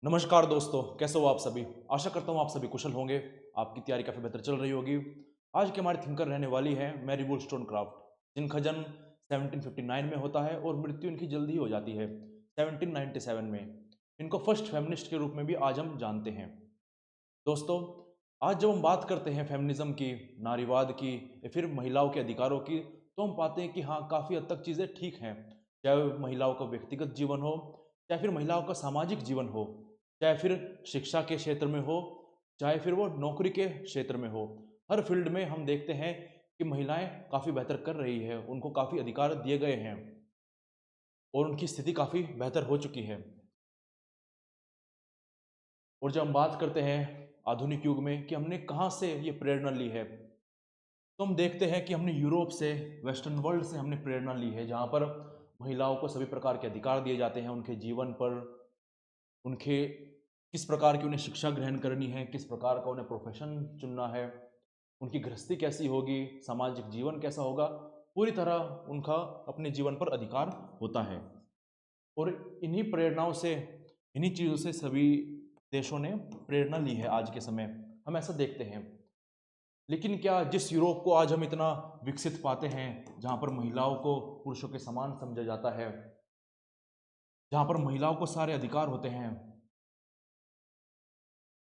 नमस्कार दोस्तों, कैसे हो आप सभी। आशा करता हूँ आप सभी कुशल होंगे। आपकी तैयारी काफ़ी बेहतर चल रही होगी। आज की हमारी थिंकर रहने वाली है मैरी वोllस्टोनक्राफ्ट, जिनका जन्म 1759 में होता है और मृत्यु इनकी जल्दी ही हो जाती है 1797 में। इनको फर्स्ट फेमिनिस्ट के रूप में भी आज हम जानते हैं। दोस्तों, आज जब हम बात करते हैं फेमिनिज्म की, नारीवाद की या फिर महिलाओं के अधिकारों की, तो हम पाते हैं कि हाँ, काफ़ी हद तक चीज़ें ठीक हैं। चाहे वो महिलाओं का व्यक्तिगत जीवन हो, चाहे फिर महिलाओं का सामाजिक जीवन हो, चाहे फिर शिक्षा के क्षेत्र में हो, चाहे फिर वो नौकरी के क्षेत्र में हो। हर फील्ड में हम देखते हैं कि महिलाएं काफ़ी बेहतर कर रही है, उनको काफ़ी अधिकार दिए गए हैं और उनकी स्थिति काफ़ी बेहतर हो चुकी है। और जब हम बात करते हैं आधुनिक युग में कि हमने कहाँ से ये प्रेरणा ली है, तो हम देखते हैं कि हमने यूरोप से, वेस्टर्न वर्ल्ड से हमने प्रेरणा ली है, जहाँ पर महिलाओं को सभी प्रकार के अधिकार दिए जाते हैं उनके जीवन पर। उनके किस प्रकार की उन्हें शिक्षा ग्रहण करनी है, किस प्रकार का उन्हें प्रोफेशन चुनना है, उनकी गृहस्थी कैसी होगी, सामाजिक जीवन कैसा होगा, पूरी तरह उनका अपने जीवन पर अधिकार होता है। और इन्हीं प्रेरणाओं से, इन्हीं चीज़ों से सभी देशों ने प्रेरणा ली है आज के समय। हम ऐसा देखते हैं। लेकिन क्या जिस यूरोप को आज हम इतना विकसित पाते हैं, जहाँ पर महिलाओं को पुरुषों के समान समझा जाता है, जहाँ पर महिलाओं को सारे अधिकार होते हैं,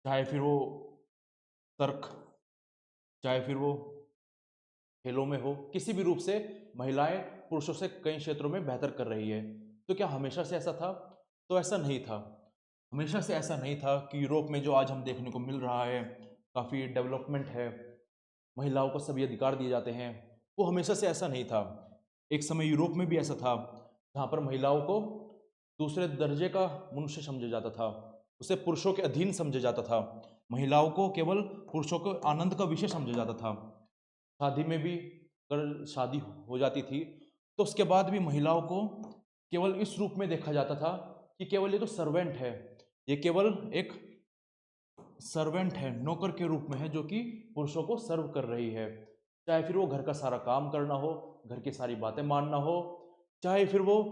चाहे फिर वो तर्क, चाहे फिर वो खेलों में हो, किसी भी रूप से महिलाएं पुरुषों से कई क्षेत्रों में बेहतर कर रही है। तो क्या हमेशा से ऐसा था? तो ऐसा नहीं था। हमेशा से ऐसा नहीं था कि यूरोप में जो आज हम देखने को मिल रहा है, काफ़ी डेवलपमेंट है, महिलाओं को सभी अधिकार दिए जाते हैं, वो हमेशा से ऐसा नहीं था। एक समय यूरोप में भी ऐसा था, जहाँ पर महिलाओं को दूसरे दर्जे का मनुष्य समझा जाता था, उसे पुरुषों के अधीन समझा जाता था, महिलाओं को केवल पुरुषों के आनंद का विषय समझा जाता था। शादी में भी अगर शादी हो जाती थी, तो उसके बाद भी महिलाओं को केवल इस रूप में देखा जाता था कि केवल ये तो सर्वेंट है, ये केवल एक सर्वेंट है, नौकर के रूप में है, जो कि पुरुषों को सर्व कर रही है। चाहे फिर वो घर का सारा काम करना हो, घर की सारी बातें मानना हो, चाहे फिर वो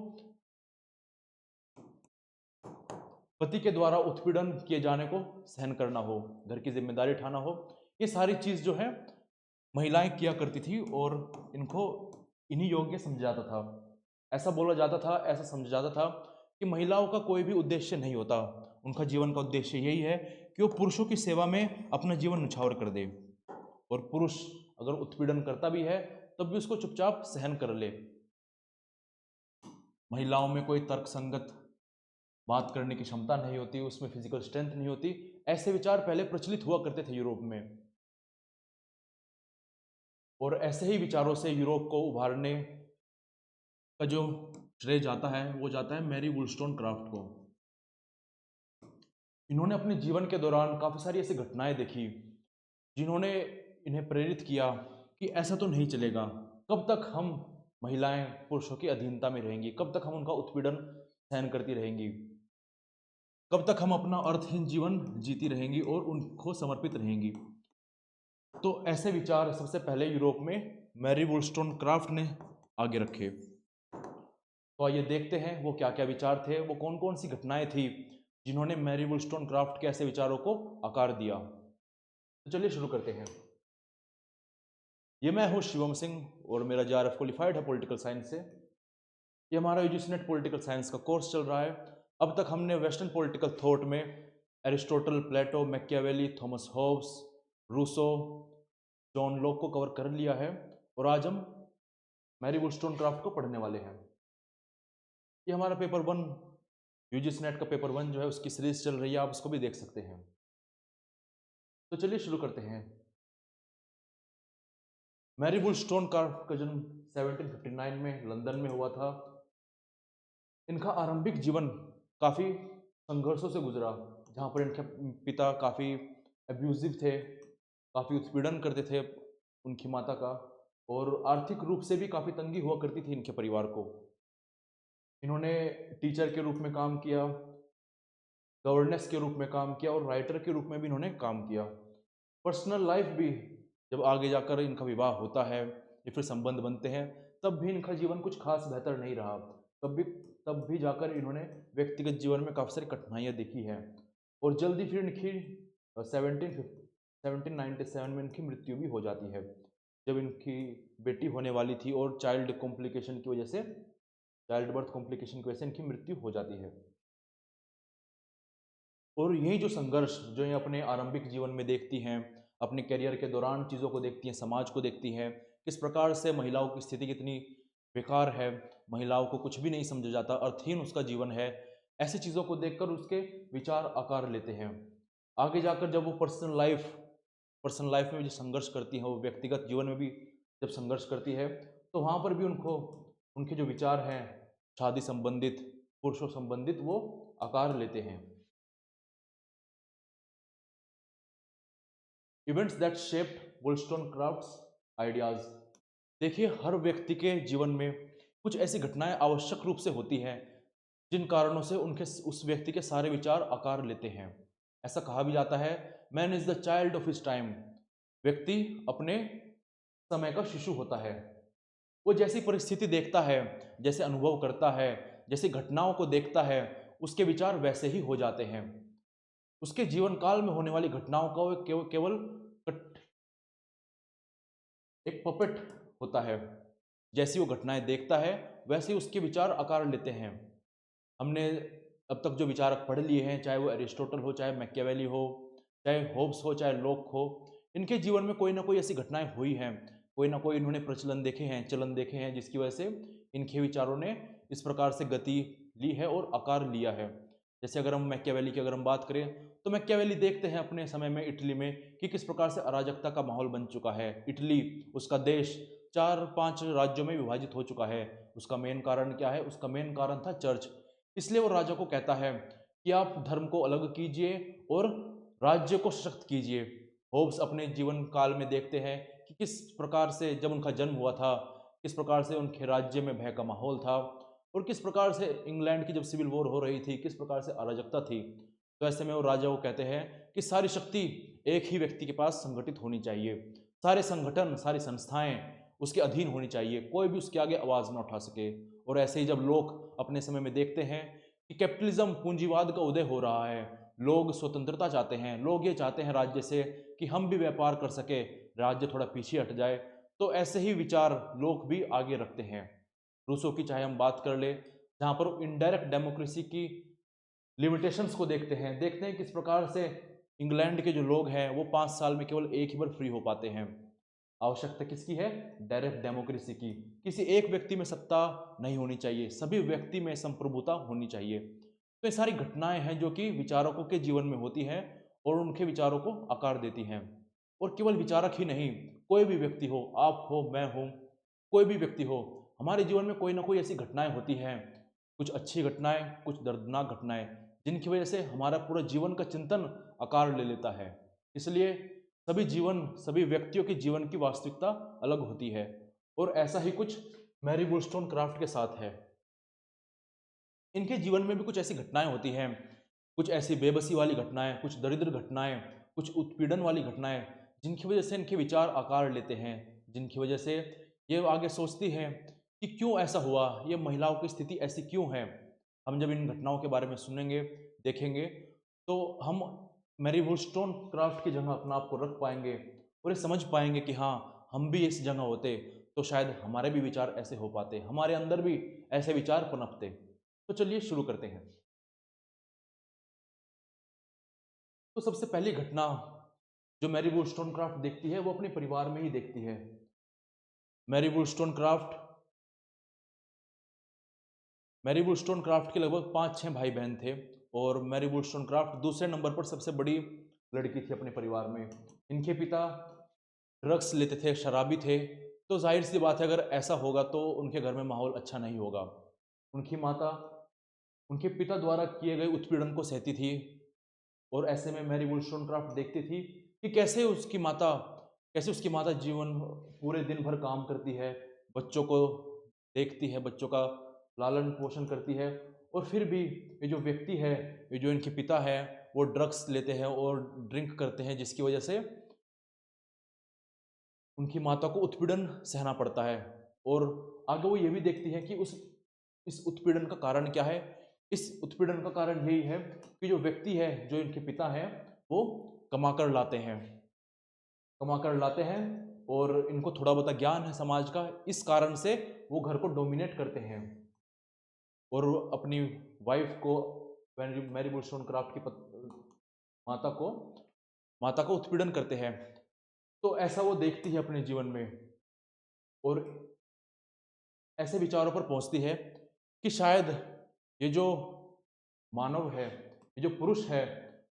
पति के द्वारा उत्पीड़न किए जाने को सहन करना हो, घर की जिम्मेदारी उठाना हो, ये सारी चीज़ जो है महिलाएं किया करती थी और इनको इन्हीं योग्य समझा जाता था। ऐसा बोला जाता था, ऐसा समझा जाता था कि महिलाओं का कोई भी उद्देश्य नहीं होता, उनका जीवन का उद्देश्य यही है कि वो पुरुषों की सेवा में अपना जीवन न्यौछावर कर दे, और पुरुष अगर उत्पीड़न करता भी है तब भी उसको चुपचाप सहन कर ले। महिलाओं में कोई तर्क संगत बात करने की क्षमता नहीं होती, उसमें फिजिकल स्ट्रेंथ नहीं होती। ऐसे विचार पहले प्रचलित हुआ करते थे यूरोप में, और ऐसे ही विचारों से यूरोप को उभारने का जो श्रेय जाता है वो जाता है मैरी वोllस्टोनक्राफ्ट को। इन्होंने अपने जीवन के दौरान काफ़ी सारी ऐसी घटनाएं देखी जिन्होंने इन्हें प्रेरित किया कि ऐसा तो नहीं चलेगा। कब तक हम महिलाएं पुरुषों की अधीनता में रहेंगी, कब तक हम उनका उत्पीड़न सहन करती रहेंगी, कब तक हम अपना अर्थहीन जीवन जीती रहेंगी और उनको समर्पित रहेंगी। तो ऐसे विचार सबसे पहले यूरोप में मैरी वोllस्टोनक्राफ्ट ने आगे रखे। तो आइए देखते हैं वो क्या क्या विचार थे, वो कौन कौन सी घटनाएं थी जिन्होंने मैरी वोllस्टोनक्राफ्ट के ऐसे विचारों को आकार दिया। तो चलिए शुरू करते हैं। ये मैं हूँ शिवम सिंह और मेरा JRF क्वालिफाइड है पॉलिटिकल साइंस से। ये हमारा यूजीसी नेट पॉलिटिकल साइंस का कोर्स चल रहा है। अब तक हमने वेस्टर्न पॉलिटिकल थॉट में Aristotle, Plato, Machiavelli, Thomas Hobbes, Rousseau, John Locke को कवर कर लिया है, और आज हम मैरी वोllस्टोनक्राफ्ट को पढ़ने वाले हैं। ये हमारा पेपर वन, यूजीसी नेट का पेपर वन जो है उसकी सीरीज चल रही है, आप उसको भी देख सकते हैं। तो चलिए शुरू करते हैं। मैरी वोllस्टोनक्राफ्ट का जन्म 1759 में लंदन में हुआ था। इनका आरंभिक जीवन काफ़ी संघर्षों से गुजरा, जहाँ पर इनके पिता काफ़ी एब्यूजिव थे, काफ़ी उत्पीड़न करते थे उनकी माता का, और आर्थिक रूप से भी काफ़ी तंगी हुआ करती थी इनके परिवार को। इन्होंने टीचर के रूप में काम किया, गवर्नेंस के रूप में काम किया, और राइटर के रूप में भी इन्होंने काम किया। पर्सनल लाइफ भी, जब आगे जाकर इनका विवाह होता है या फिर संबंध बनते हैं, तब भी इनका जीवन कुछ खास बेहतर नहीं रहा। तब भी जाकर इन्होंने व्यक्तिगत जीवन में काफ़ी सारी कठिनाइयाँ देखी हैं। और जल्दी फिर इनकी 1797 में इनकी मृत्यु भी हो जाती है, जब इनकी बेटी होने वाली थी और चाइल्ड कॉम्प्लिकेशन की वजह से, चाइल्ड बर्थ कॉम्प्लिकेशन की वजह से इनकी मृत्यु हो जाती है। और यही जो संघर्ष जो ये अपने आरंभिक जीवन में देखती हैं, अपने करियर के दौरान चीज़ों को देखती हैं, समाज को देखती हैं, किस प्रकार से महिलाओं की स्थिति कितनी बेकार है, महिलाओं को कुछ भी नहीं समझा जाता, अर्थहीन उसका जीवन है, ऐसी चीज़ों को देखकर उसके विचार आकार लेते हैं। आगे जाकर जब वो पर्सनल लाइफ में भी जो संघर्ष करती है, वो व्यक्तिगत जीवन में भी जब संघर्ष करती है, तो वहाँ पर भी उनको उनके जो विचार हैं शादी संबंधित, पुरुषों संबंधित, वो आकार लेते हैं। Events that shaped Wollstonecraft's ideas. देखिए, हर व्यक्ति के जीवन में कुछ ऐसी घटनाएं आवश्यक रूप से होती हैं जिन कारणों से उनके उस व्यक्ति के सारे विचार आकार लेते हैं। ऐसा कहा भी जाता है, man is the child of his time. व्यक्ति अपने समय का शिशु होता है। वो जैसी परिस्थिति देखता है, जैसे अनुभव करता है, जैसी घटनाओं को देखता है, उसके विचार वैसे ही हो जाते हैं। उसके जीवन काल में होने वाली घटनाओं का वो केवल एक पपेट होता है। जैसी वो घटनाएं देखता है वैसे ही उसके विचार आकार लेते हैं। हमने अब तक जो विचारक पढ़ लिए हैं, चाहे वो एरिस्टोटल हो, चाहे मैकियावेली हो, चाहे होब्स हो, चाहे लॉक हो, इनके जीवन में कोई ना कोई ऐसी घटनाएं हुई हैं, कोई ना कोई इन्होंने प्रचलन देखे हैं, चलन देखे हैं, जिसकी वजह से इनके विचारों ने इस प्रकार से गति ली है और आकार लिया है। जैसे अगर हम मैकियावेली की अगर हम बात करें, तो मैकियावेली देखते हैं अपने समय में इटली में कि किस प्रकार से अराजकता का माहौल बन चुका है। इटली, उसका देश 4-5 राज्यों में विभाजित हो चुका है। उसका मेन कारण क्या है? उसका मेन कारण था चर्च। इसलिए वो राजा को कहता है कि आप धर्म को अलग कीजिए और राज्य को सशक्त कीजिए। होब्स अपने जीवन काल में देखते हैं कि किस प्रकार से जब उनका जन्म हुआ था, किस प्रकार से उनके राज्य में भय का माहौल था और किस प्रकार से इंग्लैंड की जब सिविल वॉर हो रही थी, किस प्रकार से अराजकता थी। तो ऐसे में वो राजा को कहते हैं कि सारी शक्ति एक ही व्यक्ति के पास संगठित होनी चाहिए, सारे संगठन, सारी संस्थाएं उसके अधीन होनी चाहिए, कोई भी उसके आगे आवाज़ ना उठा सके। और ऐसे ही जब लोग अपने समय में देखते हैं कि कैपिटलिज्म, पूंजीवाद का उदय हो रहा है, लोग स्वतंत्रता चाहते हैं, लोग ये चाहते हैं राज्य से कि हम भी व्यापार कर सके, राज्य थोड़ा पीछे हट जाए, तो ऐसे ही विचार लोग भी आगे रखते हैं। रूसों की चाहे हम बात कर ले, जहाँ पर इनडायरेक्ट डेमोक्रेसी की लिमिटेशंस को देखते हैं किस प्रकार से इंग्लैंड के जो लोग हैं वो 5 साल में केवल एक ही बार फ्री हो पाते हैं। आवश्यकता किसकी है? डायरेक्ट डेमोक्रेसी की। किसी एक व्यक्ति में सत्ता नहीं होनी चाहिए, सभी व्यक्ति में संप्रभुता होनी चाहिए। तो ये सारी घटनाएं हैं जो कि विचारकों के जीवन में होती हैं और उनके विचारों को आकार देती हैं। और केवल विचारक ही नहीं, कोई भी व्यक्ति हो, आप हो, मैं हूँ, कोई भी व्यक्ति हो, हमारे जीवन में कोई ना कोई ऐसी घटनाएं होती हैं, कुछ अच्छी घटनाएं, कुछ दर्दनाक घटनाएं, जिनकी वजह से हमारा पूरा जीवन का चिंतन आकार ले लेता है। इसलिए सभी व्यक्तियों के जीवन की वास्तविकता अलग होती है और ऐसा ही कुछ मैरी वोllstonecraft के साथ है। इनके जीवन में भी कुछ ऐसी घटनाएं होती हैं, कुछ ऐसी बेबसी वाली घटनाएं, कुछ दरिद्र घटनाएं, कुछ उत्पीड़न वाली घटनाएं, जिनकी वजह से इनके विचार आकार लेते हैं, जिनकी वजह से ये आगे सोचती हैं कि क्यों ऐसा हुआ, ये महिलाओं की स्थिति ऐसी क्यों है। हम जब इन घटनाओं के बारे में सुनेंगे, देखेंगे, तो हम मैरी वोllstonecraft की जगह अपना आप को रख पाएंगे और ये समझ पाएंगे कि हाँ, हम भी इस जगह होते तो शायद हमारे भी विचार ऐसे हो पाते, हमारे अंदर भी ऐसे विचार पनपते। तो चलिए शुरू करते हैं। तो सबसे पहली घटना जो मैरी वोllstonecraft देखती है वो अपने परिवार में ही देखती है। मैरी वोllstonecraft मैरी वोllstonecraft के लगभग 5-6 भाई बहन थे और मैरी वोllstonecraft दूसरे नंबर पर सबसे बड़ी लड़की थी अपने परिवार में। इनके पिता ड्रग्स लेते थे, शराबी थे, तो जाहिर सी बात है अगर ऐसा होगा तो उनके घर में माहौल अच्छा नहीं होगा। उनकी माता उनके पिता द्वारा किए गए उत्पीड़न को सहती थी और ऐसे में मैरी वोllstonecraft देखती थी कि कैसे उसकी माता जीवन पूरे दिन भर काम करती है, बच्चों को देखती है, बच्चों का लालन पोषण करती है, और फिर भी ये जो व्यक्ति है, ये जो इनके पिता है, वो ड्रग्स लेते हैं और ड्रिंक करते हैं, जिसकी वजह से उनकी माता को उत्पीड़न सहना पड़ता है। और आगे वो ये भी देखती है कि उस इस उत्पीड़न का कारण क्या है, इस उत्पीड़न का कारण यही है कि जो व्यक्ति है, जो इनके पिता हैं, वो कमाकर लाते हैं, कमाकर लाते हैं और इनको थोड़ा बहुत ज्ञान है समाज का, इस कारण से वो घर को डोमिनेट करते हैं और अपनी वाइफ को, मैरी वुllstonecraft की माता को माता को उत्पीड़न करते हैं। तो ऐसा वो देखती है अपने जीवन में और ऐसे विचारों पर पहुंचती है कि शायद ये जो मानव है, ये जो पुरुष है,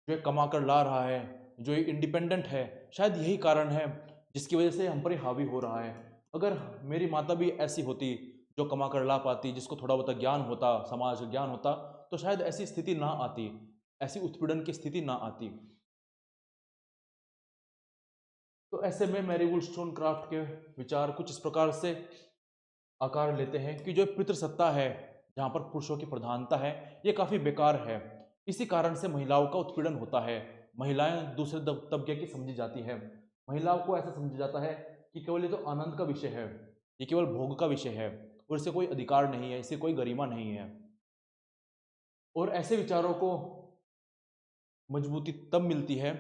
जो ये कमा कर ला रहा है, जो ये इंडिपेंडेंट है, शायद यही कारण है जिसकी वजह से हम पर ये हावी हो रहा है। अगर मेरी माता भी ऐसी होती, जो कमा कर ला पाती, जिसको थोड़ा बहुत ज्ञान होता, समाज का ज्ञान होता, तो शायद ऐसी स्थिति ना आती, ऐसी उत्पीड़न की स्थिति ना आती। तो ऐसे में मैरी वुllstonecraft के विचार कुछ इस प्रकार से आकार लेते हैं कि जो पितृसत्ता है, जहाँ पर पुरुषों की प्रधानता है, ये काफ़ी बेकार है। इसी कारण से महिलाओं का उत्पीड़न होता है। महिलाएं दूसरे तबके की समझी जाती है। महिलाओं को ऐसा समझा जाता है कि केवल ये तो आनंद का विषय है, ये केवल भोग का विषय है और इसे कोई अधिकार नहीं है, इसे कोई गरिमा नहीं है। और ऐसे विचारों को मजबूती तब मिलती है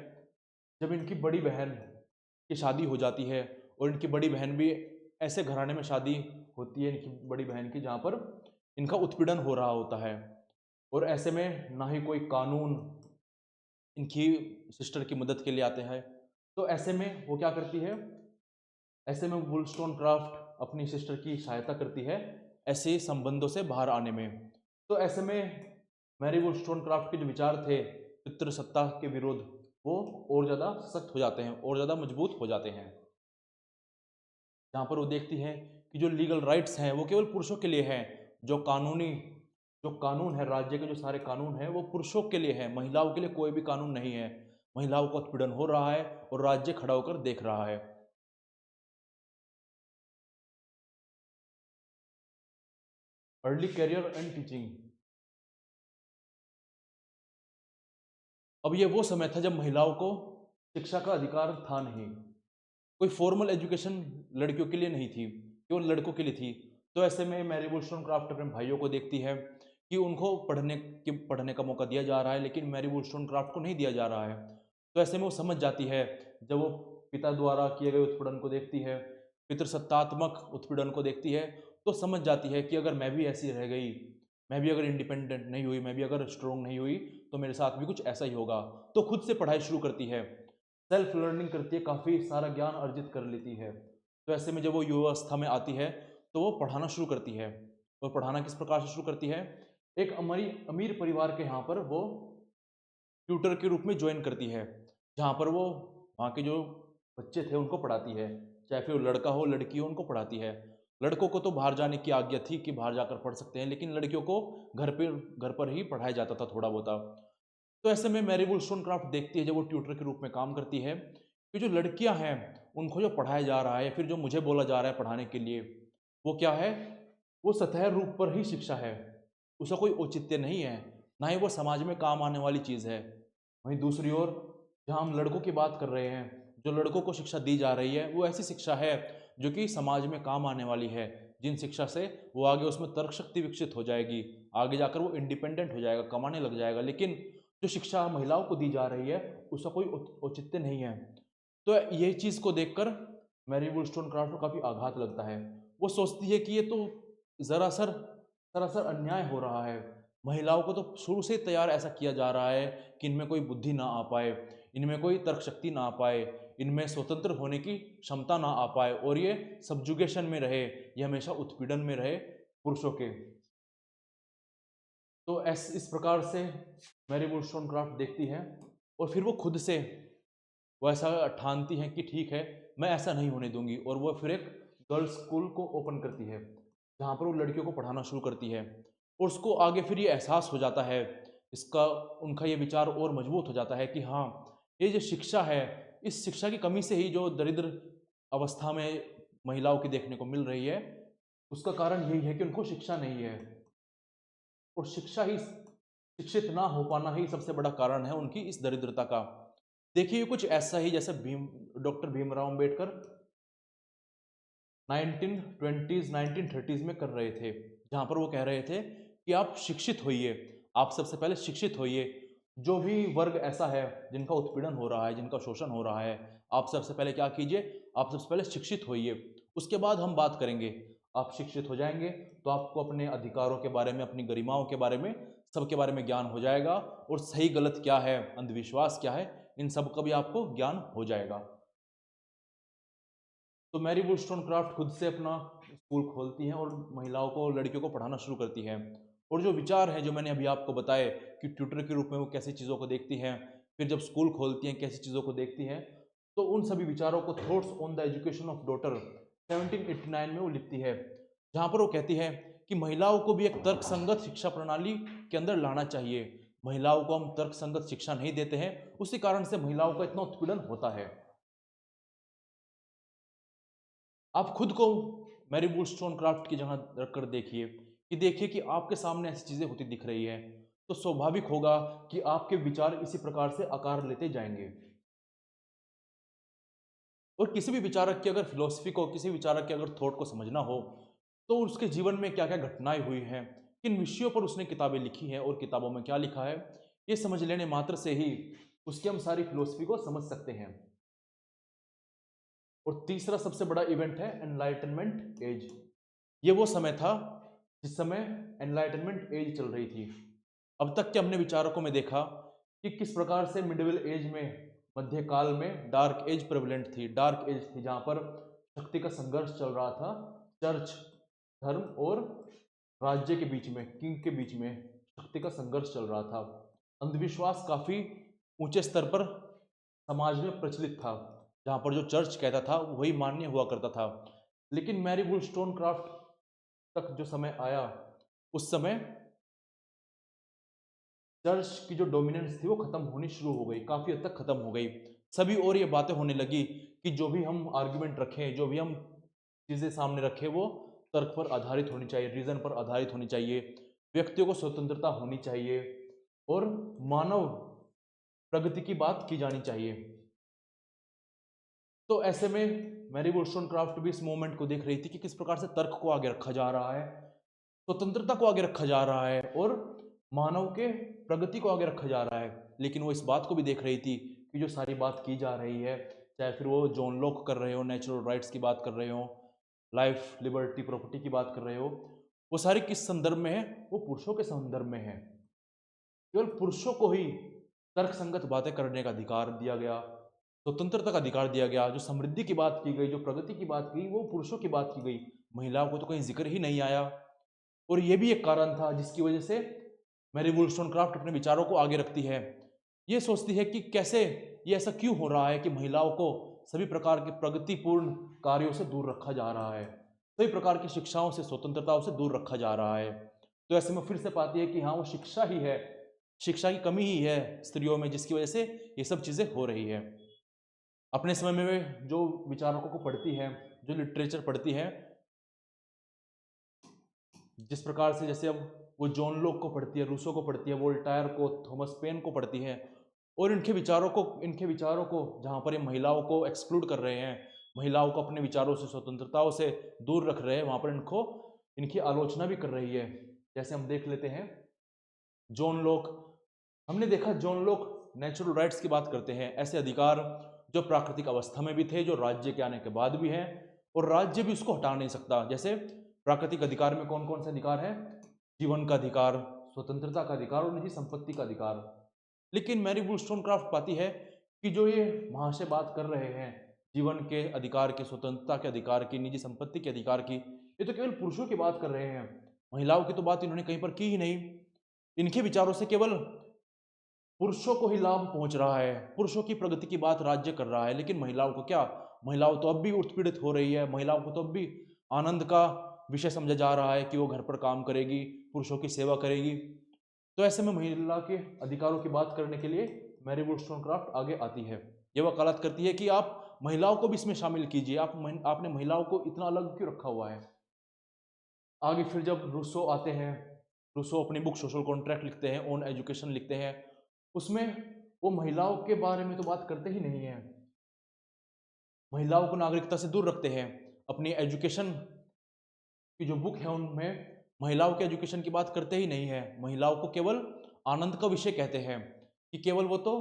जब इनकी बड़ी बहन की शादी हो जाती है और इनकी बड़ी बहन भी ऐसे घराने में शादी होती है इनकी बड़ी बहन की, जहाँ पर इनका उत्पीड़न हो रहा होता है और ऐसे में ना ही कोई कानून इनकी सिस्टर की मदद के लिए आते हैं। तो ऐसे में वो क्या करती है, ऐसे में वुllstonecraft अपनी सिस्टर की सहायता करती है ऐसे संबंधों से बाहर आने में। तो ऐसे में मैरी वुllstonecraft के जो विचार थे पितृसत्ता के विरोध, वो और ज़्यादा सख्त हो जाते हैं और ज़्यादा मजबूत हो जाते हैं। जहाँ पर वो देखती है कि जो लीगल राइट्स हैं वो केवल पुरुषों के लिए हैं, जो कानून है, राज्य के जो सारे कानून हैं वो पुरुषों के लिए है, महिलाओं के लिए कोई भी कानून नहीं है। महिलाओं का उत्पीड़न हो रहा है और राज्य खड़ा होकर देख रहा है। Early career and teaching. अब ये वो समय था जब महिलाओं को शिक्षा का अधिकार था नहीं, कोई फॉर्मल एजुकेशन लड़कियों के लिए नहीं थी, केवल लड़कों के लिए थी। तो ऐसे में मैरी वुllstonecraft अपने भाइयों को देखती है कि उनको पढ़ने का मौका दिया जा रहा है, लेकिन मैरी वुllstonecraft को नहीं दिया जा रहा है। तो ऐसे में वो समझ जाती है, जब वो पिता द्वारा किए गए उत्पीड़न को देखती है, पितृसत्तात्मक उत्पीड़न को देखती है, तो समझ जाती है कि अगर मैं भी ऐसी रह गई, मैं भी अगर इंडिपेंडेंट नहीं हुई, मैं भी अगर स्ट्रोंग नहीं हुई, तो मेरे साथ भी कुछ ऐसा ही होगा। तो खुद से पढ़ाई शुरू करती है, सेल्फ लर्निंग करती है, काफ़ी सारा ज्ञान अर्जित कर लेती है। तो ऐसे में जब वो युवावस्था में आती है तो वो पढ़ाना शुरू करती है। और पढ़ाना किस प्रकार से शुरू करती है, एक अमीर परिवार के यहाँ पर वो ट्यूटर के रूप में ज्वाइन करती है, जहाँ पर वो वहाँ के जो बच्चे थे उनको पढ़ाती है, चाहे फिर वो लड़का हो लड़की हो, उनको पढ़ाती है। लड़कों को तो बाहर जाने की आज्ञा थी कि बाहर जाकर पढ़ सकते हैं, लेकिन लड़कियों को घर पर ही पढ़ाया जाता था थोड़ा बहुत। तो ऐसे में मैरी वुllstonecraft देखती है, जब वो ट्यूटर के रूप में काम करती है, कि जो लड़कियां हैं उनको जो पढ़ाया जा रहा है या फिर जो मुझे बोला जा रहा है पढ़ाने के लिए, वो क्या है, वो सतह रूप पर ही शिक्षा है, उसका कोई औचित्य नहीं है, ना ही वो समाज में काम आने वाली चीज़ है। वहीं दूसरी ओर जहाँ हम लड़कों की बात कर रहे हैं, जो लड़कों को शिक्षा दी जा रही है, वो ऐसी शिक्षा है जो कि समाज में काम आने वाली है, जिन शिक्षा से वो आगे उसमें तर्क शक्ति विकसित हो जाएगी, आगे जाकर वो इंडिपेंडेंट हो जाएगा, कमाने लग जाएगा। लेकिन जो शिक्षा महिलाओं को दी जा रही है उसका कोई औचित्य नहीं है। तो ये चीज़ को देखकर मैरी वुllstonecraft को काफ़ी आघात लगता है। वो सोचती है कि ये तो ज़रासर सरासर अन्याय हो रहा है। महिलाओं को तो शुरू से ही तैयार ऐसा किया जा रहा है कि इनमें कोई बुद्धि ना आ पाए, इनमें कोई तर्क शक्ति ना आ पाए, इनमें स्वतंत्र होने की क्षमता ना आ पाए और ये सब्जुगेशन में रहे, ये हमेशा उत्पीड़न में रहे पुरुषों के। तो इस प्रकार से मैरी वुllstonecraft देखती है और फिर वो खुद से वो ऐसा ठानती है कि ठीक है, मैं ऐसा नहीं होने दूंगी, और वो फिर एक गर्ल्स स्कूल को ओपन करती है, जहाँ पर वो लड़कियों को पढ़ाना शुरू करती है। और उसको आगे फिर ये एहसास हो जाता है, इसका उनका ये विचार और मजबूत हो जाता है कि हाँ, ये जो शिक्षा है, इस शिक्षा की कमी से ही जो दरिद्र अवस्था में महिलाओं की देखने को मिल रही है, उसका कारण यही है कि उनको शिक्षा नहीं है। और शिक्षित ना हो पाना ही सबसे बड़ा कारण है उनकी इस दरिद्रता का। देखिए कुछ ऐसा ही जैसे doctor Bhimrao Ambedkar 1920s 1930s में कर रहे थे, जहाँ पर वो कह रहे थे कि आप शिक्षित होइए, आप सबसे पहले शिक्षित होइए। जो भी वर्ग ऐसा है जिनका उत्पीड़न हो रहा है, जिनका शोषण हो रहा है, आप सबसे पहले क्या कीजिए, आप सबसे पहले शिक्षित होइए। उसके बाद हम बात करेंगे। आप शिक्षित हो जाएंगे तो आपको अपने अधिकारों के बारे में, अपनी गरिमाओं के बारे में, सबके बारे में ज्ञान हो जाएगा, और सही गलत क्या है, अंधविश्वास क्या है, इन सब का भी आपको ज्ञान हो जाएगा। तो मैरी वुllstonecraft खुद से अपना स्कूल खोलती हैं और महिलाओं को, लड़कियों को पढ़ाना शुरू करती हैं। और जो विचार हैं जो मैंने अभी आपको बताए कि ट्यूटर के रूप में वो कैसी चीज़ों को देखती हैं, फिर जब स्कूल खोलती हैं कैसी चीज़ों को देखती हैं, तो उन सभी विचारों को thoughts on the education of daughter 1789 में वो लिखती है, जहाँ पर वो कहती है कि महिलाओं को भी एक तर्कसंगत शिक्षा प्रणाली के अंदर लाना चाहिए। महिलाओं को हम तर्कसंगत शिक्षा नहीं देते हैं, उसी कारण से महिलाओं का इतना उत्पीड़न होता है। आप खुद को मैरी वुllstonecraft की जगह रखकर देखिए, कि देखिए कि आपके सामने ऐसी चीजें होती दिख रही है, तो स्वाभाविक होगा कि आपके विचार इसी प्रकार से आकार लेते जाएंगे। और किसी भी विचारक की अगर फिलोसफी को, किसी विचारक के अगर थॉट को समझना हो, तो उसके जीवन में क्या क्या घटनाएं हुई हैं, किन विषयों पर उसने किताबें लिखी हैं और किताबों में क्या लिखा है, ये समझ लेने मात्र से ही उसकी हम सारी फिलोसफी को समझ सकते हैं। और तीसरा सबसे बड़ा इवेंट है एनलाइटनमेंट एज। ये वो समय था जिस समय एनलाइटनमेंट एज चल रही थी। अब तक के हमने विचारकों में देखा कि किस प्रकार से मिडिवल एज में, मध्यकाल में डार्क एज प्रेवलेंट थी, डार्क एज थी, जहां पर शक्ति का संघर्ष चल रहा था, चर्च, धर्म और राज्य के बीच में, किंग के बीच में शक्ति का संघर्ष चल रहा था। अंधविश्वास काफी ऊंचे स्तर पर समाज में प्रचलित था, जहां पर जो चर्च कहता था वही मान्य हुआ करता था। लेकिन मैरी वुllstonecraft तक जो समय आया, उस समय चर्च की जो डोमिनेंस थी वो खत्म होनी शुरू हो गई, काफी हद तक खत्म हो गई। सभी और ये बातें होने लगी कि जो भी हम आर्ग्यूमेंट रखें, जो भी हम चीजें सामने रखें, वो तर्क पर आधारित होनी चाहिए, रीजन पर आधारित होनी चाहिए, व्यक्तियों को स्वतंत्रता होनी चाहिए, और मानव प्रगति की बात की जानी चाहिए। तो ऐसे में मैरी वुllstonecraft भी इस मोमेंट को देख रही थी कि किस प्रकार से तर्क को आगे रखा जा रहा है, स्वतंत्रता को आगे रखा जा रहा है, और मानव के प्रगति को आगे रखा जा रहा है। लेकिन वो इस बात को भी देख रही थी कि जो सारी बात की जा रही है, चाहे फिर वो जॉन लॉक कर रहे हो, नेचुरल राइट्स की बात कर रहे हो, लाइफ, लिबर्टी, प्रॉपर्टी की बात कर रहे हो, वो सारी किस संदर्भ में है, वो पुरुषों के संदर्भ में है। केवल पुरुषों को ही तर्कसंगत बातें करने का अधिकार दिया गया, स्वतंत्रता का अधिकार दिया गया। जो समृद्धि की बात की गई, जो प्रगति की बात की, वो पुरुषों की बात की गई, महिलाओं को तो कहीं जिक्र ही नहीं आया। और ये भी एक कारण था जिसकी वजह से मैरी वुllstonecraft अपने विचारों को आगे रखती है। ये सोचती है कि कैसे ये ऐसा क्यों हो रहा है कि महिलाओं को सभी प्रकार के प्रगतिपूर्ण कार्यों से दूर रखा जा रहा है, सभी प्रकार की शिक्षाओं से, स्वतंत्रताओं से दूर रखा जा रहा है। तो ऐसे में फिर से पाती है कि हाँ, वो शिक्षा ही है, शिक्षा की कमी ही है स्त्रियों में, जिसकी वजह से ये सब चीज़ें हो रही है। अपने समय में वे जो विचारकों को पढ़ती है, जो लिटरेचर पढ़ती है, जिस प्रकार से, जैसे अब वो जॉन लॉक को पढ़ती है, रूसो को पढ़ती है, वोल्टायर को, थॉमस पेन को पढ़ती है, और इनके विचारों को जहाँ पर ये महिलाओं को एक्सक्लूड कर रहे हैं, महिलाओं को अपने विचारों से, स्वतंत्रताओं से दूर रख रहे हैं, वहाँ पर इनकी आलोचना भी कर रही है। जैसे हम देख लेते हैं जॉन लॉक। हमने देखा जॉन लॉक नेचुरल राइट्स की बात करते हैं, ऐसे अधिकार जो प्राकृतिक अवस्था में भी थे, जो राज्य के आने के बाद भी हैं, और राज्य भी उसको हटा नहीं सकता। जैसे प्राकृतिक अधिकार में कौन कौन से अधिकार हैं? जीवन का अधिकार, स्वतंत्रता का अधिकार और निजी संपत्ति का अधिकार। लेकिन मैरी वुllstonecraft पाती है कि जो ये महाशय बात कर रहे हैं जीवन के अधिकार की, स्वतंत्रता के अधिकार की, निजी संपत्ति के अधिकार की, ये तो केवल पुरुषों की बात कर रहे हैं, महिलाओं की तो बात इन्होंने कहीं पर की ही नहीं। इनके विचारों से केवल पुरुषों को ही लाभ पहुंच रहा है, पुरुषों की प्रगति की बात राज्य कर रहा है, लेकिन महिलाओं को क्या? महिलाओं तो अब भी उत्पीड़ित हो रही है, महिलाओं को तो अब भी आनंद का विषय समझा जा रहा है कि वो घर पर काम करेगी, पुरुषों की सेवा करेगी। तो ऐसे में महिला के अधिकारों की बात करने के लिए मैरी वुllstonecraft आगे आती है। ये वकालत करती है कि आप महिलाओं को भी इसमें शामिल कीजिए, आपने महिलाओं को इतना अलग क्यों रखा हुआ है। आगे फिर जब रूसो आते हैं, रूसो अपनी बुक सोशल कॉन्ट्रैक्ट लिखते हैं, ऑन एजुकेशन लिखते हैं, उसमें वो महिलाओं के बारे में तो बात करते ही नहीं है, महिलाओं को नागरिकता से दूर रखते हैं। अपनी एजुकेशन की जो बुक है उनमें महिलाओं के एजुकेशन की बात करते ही नहीं है, महिलाओं को केवल आनंद का विषय कहते हैं कि केवल वो तो